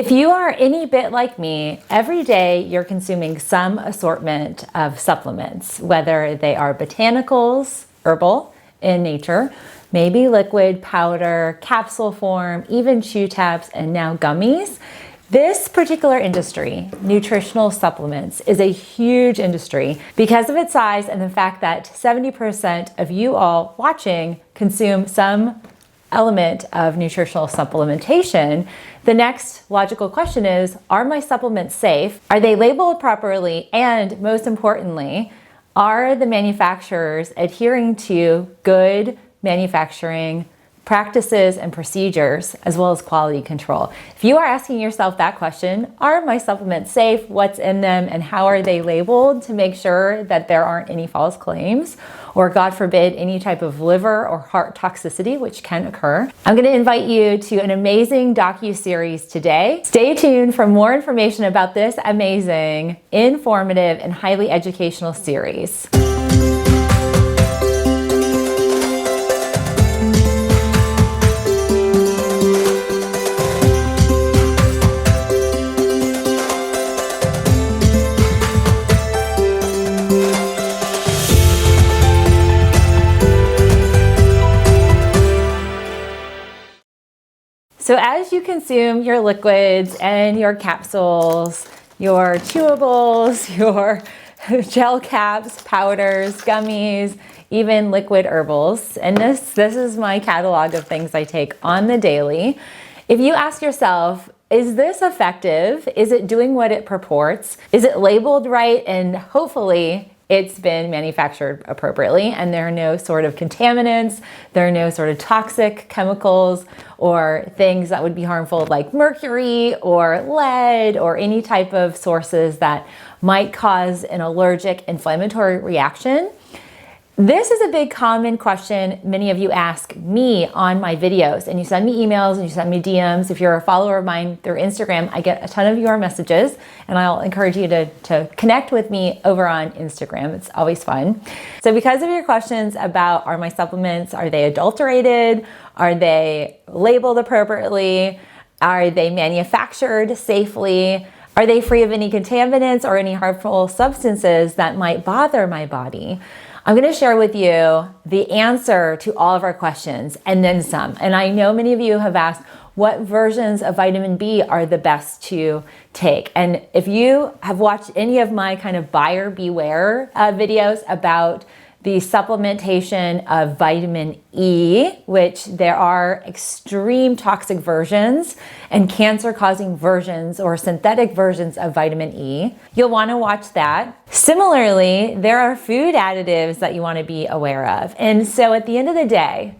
If you are any bit like me, every day you're consuming some assortment of supplements, whether they are botanicals, herbal in nature, maybe liquid, powder, capsule form, even chew tabs, and now gummies. This particular industry, nutritional supplements, is a huge industry because of its size and the fact that 70% of you all watching consume some element of nutritional supplementation. The next logical question is, are my supplements safe? Are they labeled properly? And most importantly, are the manufacturers adhering to good manufacturing practices and procedures, as well as quality control? If you are asking yourself that question, are my supplements safe? What's in them and how are they labeled to make sure that there aren't any false claims or, God forbid, any type of liver or heart toxicity, which can occur? I'm going to invite you to an amazing docu-series today. Stay tuned for more information about this amazing, informative, and highly educational series. So as you consume your liquids and your capsules, your chewables, your gel caps, powders, gummies, even liquid herbals, and this is my catalog of things I take on the daily. If you ask yourself, is this effective? Is it doing what it purports? Is it labeled right? And hopefully it's been manufactured appropriately and there are no sort of contaminants, there are no sort of toxic chemicals or things that would be harmful like mercury or lead or any type of sources that might cause an allergic inflammatory reaction. This is a big common question many of you ask me on my videos, and you send me emails and you send me DMs. If you're a follower of mine through Instagram, I get a ton of your messages, and I'll encourage you to connect with me over on Instagram. It's always fun. So because of your questions about, are my supplements, are they adulterated? Are they labeled appropriately? Are they manufactured safely? Are they free of any contaminants or any harmful substances that might bother my body? I'm going to share with you the answer to all of our questions and then some. And I know many of you have asked what versions of vitamin B are the best to take. And if you have watched any of my kind of buyer beware videos about the supplementation of vitamin E, which there are extreme toxic versions and cancer-causing versions or synthetic versions of vitamin E. You'll want to watch that. Similarly, there are food additives that you want to be aware of. And so at the end of the day,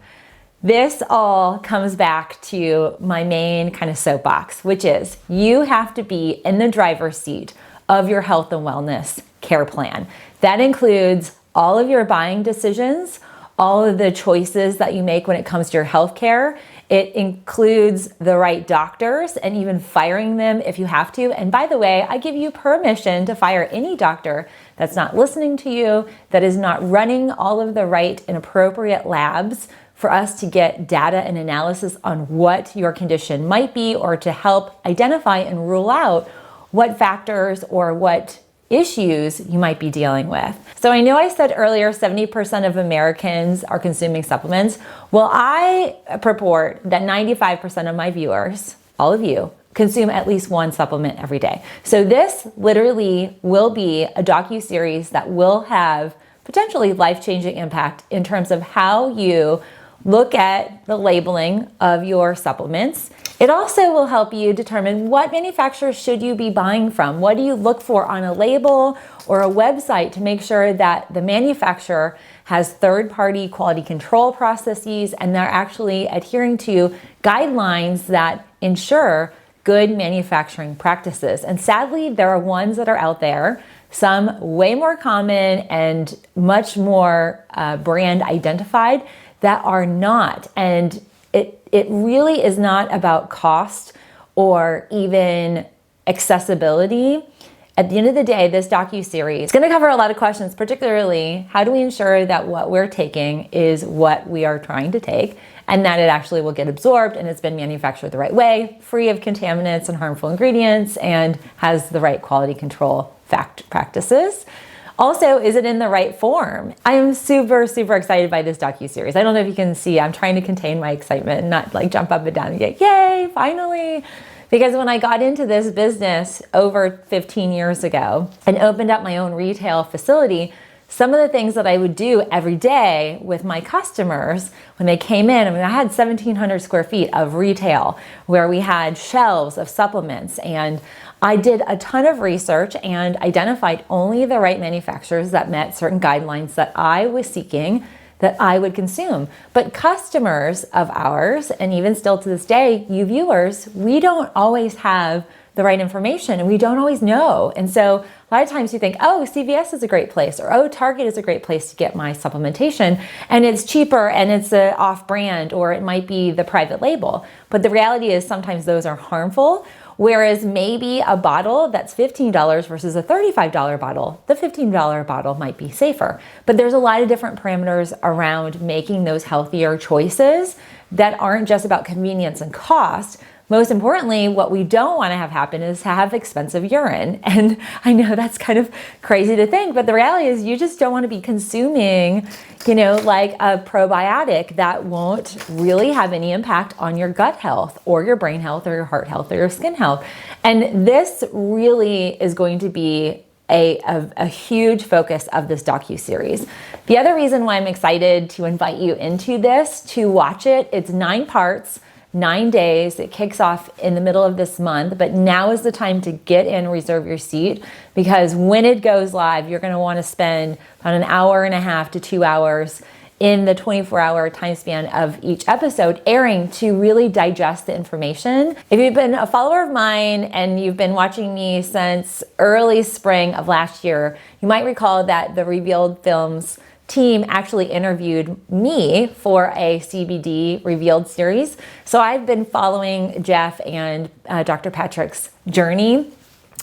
this all comes back to my main kind of soapbox, which is you have to be in the driver's seat of your health and wellness care plan. That includes all of your buying decisions, all of the choices that you make when it comes to your health care. It includes the right doctors and even firing them if you have to. And by the way, I give you permission to fire any doctor that's not listening to you, that is not running all of the right and appropriate labs for us to get data and analysis on what your condition might be, or to help identify and rule out what factors or what issues you might be dealing with. So I know I said earlier 70% of Americans are consuming supplements. Well, I purport that 95% of my viewers, all of you, consume at least one supplement every day. So this literally will be a docu-series that will have potentially life-changing impact in terms of how you look at the labeling of your supplements. It also will help you determine what manufacturers should you be buying from. What do you look for on a label or a website to make sure that the manufacturer has third-party quality control processes and they're actually adhering to guidelines that ensure good manufacturing practices. And sadly, there are ones that are out there, some way more common and much more brand identified, that are not. And it really is not about cost or even accessibility. At the end of the day, this docu-series is going to cover a lot of questions, particularly how do we ensure that what we're taking is what we are trying to take and that it actually will get absorbed and it's been manufactured the right way, free of contaminants and harmful ingredients, and has the right quality control practices. Also, is it in the right form? I am super, super excited by this docu-series. I don't know if you can see, I'm trying to contain my excitement and not like jump up and down and get, yay, finally. Because when I got into this business over 15 years ago and opened up my own retail facility, some of the things that I would do every day with my customers when they came in, I mean, I had 1,700 square feet of retail where we had shelves of supplements, and I did a ton of research and identified only the right manufacturers that met certain guidelines that I was seeking that I would consume. But customers of ours, and even still to this day, you viewers, we don't always have the right information and we don't always know. And so a lot of times you think, oh, CVS is a great place, or oh, Target is a great place to get my supplementation, and it's cheaper and it's a off-brand, or it might be the private label. But the reality is sometimes those are harmful. Whereas maybe a bottle that's $15 versus a $35 bottle, the $15 bottle might be safer. But there's a lot of different parameters around making those healthier choices that aren't just about convenience and cost. Most importantly, what we don't want to have happen is to have expensive urine. And I know that's kind of crazy to think, but the reality is you just don't want to be consuming, like a probiotic that won't really have any impact on your gut health or your brain health or your heart health or your skin health. And this really is going to be a huge focus of this docu-series. The other reason why I'm excited to invite you into this, to watch it, it's 9 parts. 9 days. It kicks off in the middle of this month, but now is the time to get in, reserve your seat, because when it goes live, you're going to want to spend about 1.5 hours to 2 hours in the 24-hour time span of each episode airing to really digest the information. If you've been a follower of mine and you've been watching me since early spring of last year, you might recall that the Revealed Films team actually interviewed me for a CBD Revealed series. So I've been following Jeff and Dr. Patrick's journey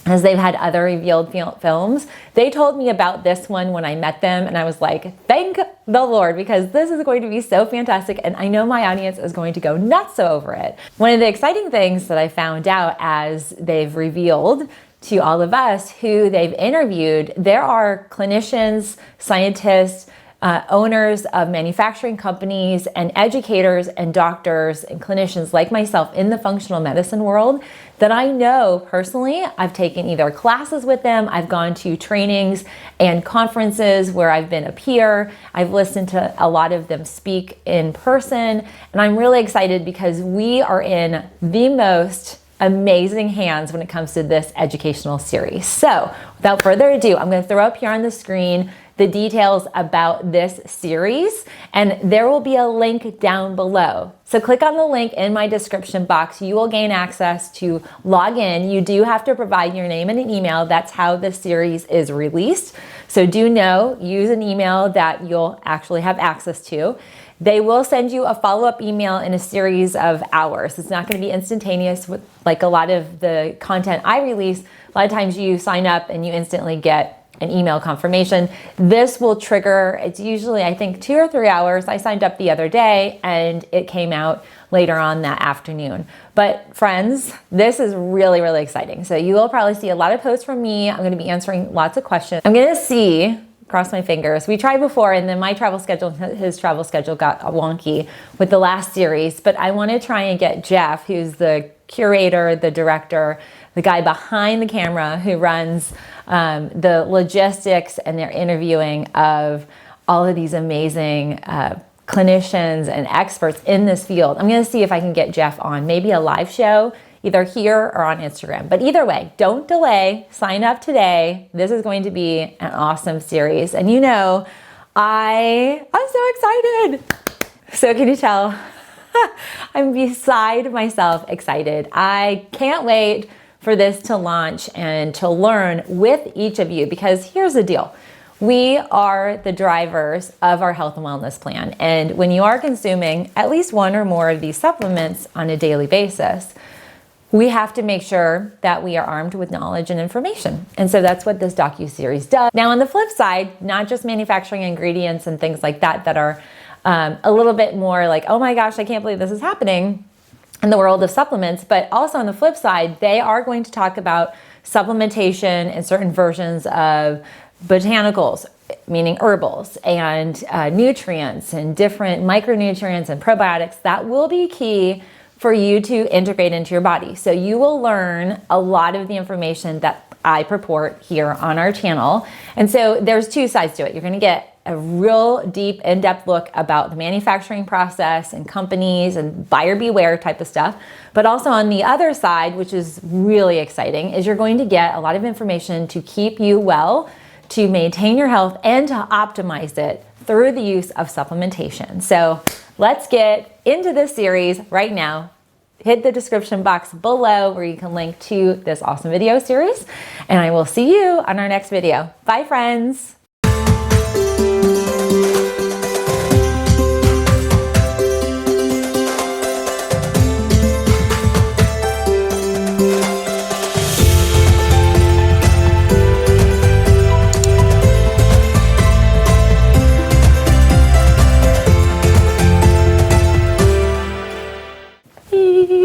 as they've had other Revealed films. They told me about this one when I met them, and I was like, thank the Lord, because this is going to be so fantastic, and I know my audience is going to go nuts over it. One of the exciting things that I found out as they've revealed to all of us who they've interviewed, there are clinicians, scientists, owners of manufacturing companies, and educators and doctors and clinicians like myself in the functional medicine world that I know personally. I've taken either classes with them, I've gone to trainings and conferences where I've been a peer, I've listened to a lot of them speak in person, and I'm really excited because we are in the most amazing hands when it comes to this educational series. So without further ado, I'm going to throw up here on the screen the details about this series, and there will be a link down below. So click on the link in my description box. You will gain access to log in. You do have to provide your name and an email. That's how the series is released. So do know, use an email that you'll actually have access to. They will send you a follow-up email in a series of hours. It's not going to be instantaneous with like a lot of the content I release. A lot of times you sign up and you instantly get an email confirmation. This will trigger, it's usually I think 2 or 3 hours. I signed up the other day and it came out later on that afternoon. But friends, this is really, really exciting. So you will probably see a lot of posts from me. I'm going to be answering lots of questions. I'm going to see, cross my fingers. We tried before and then my travel schedule, his travel schedule got wonky with the last series, but I want to try and get Jeff, who's the curator, the director, the guy behind the camera who runs the logistics and their interviewing of all of these amazing clinicians and experts in this field. I'm going to see if I can get Jeff on maybe a live show either here or on Instagram. But either way, don't delay. Sign up today. This is going to be an awesome series. And I'm so excited. So can you tell? I'm beside myself excited. I can't wait for this to launch and to learn with each of you, because here's the deal. We are the drivers of our health and wellness plan. And when you are consuming at least one or more of these supplements on a daily basis, we have to make sure that we are armed with knowledge and information. And so that's what this docu-series does. Now on the flip side, not just manufacturing ingredients and things like that that are a little bit more like, oh my gosh, I can't believe this is happening in the world of supplements, but also on the flip side, they are going to talk about supplementation and certain versions of botanicals, meaning herbals, and nutrients and different micronutrients and probiotics that will be key for you to integrate into your body. So you will learn a lot of the information that I purport here on our channel. And so there's two sides to it. You're gonna get a real deep, in-depth look about the manufacturing process and companies and buyer beware type of stuff. But also on the other side, which is really exciting, is you're going to get a lot of information to keep you well, to maintain your health, and to optimize it through the use of supplementation. So let's get into this series right now. Hit the description box below where you can link to this awesome video series, and I will see you on our next video. Bye, friends.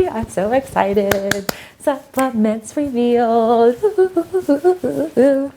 I'm so excited. Supplements revealed. Ooh, ooh, ooh, ooh, ooh.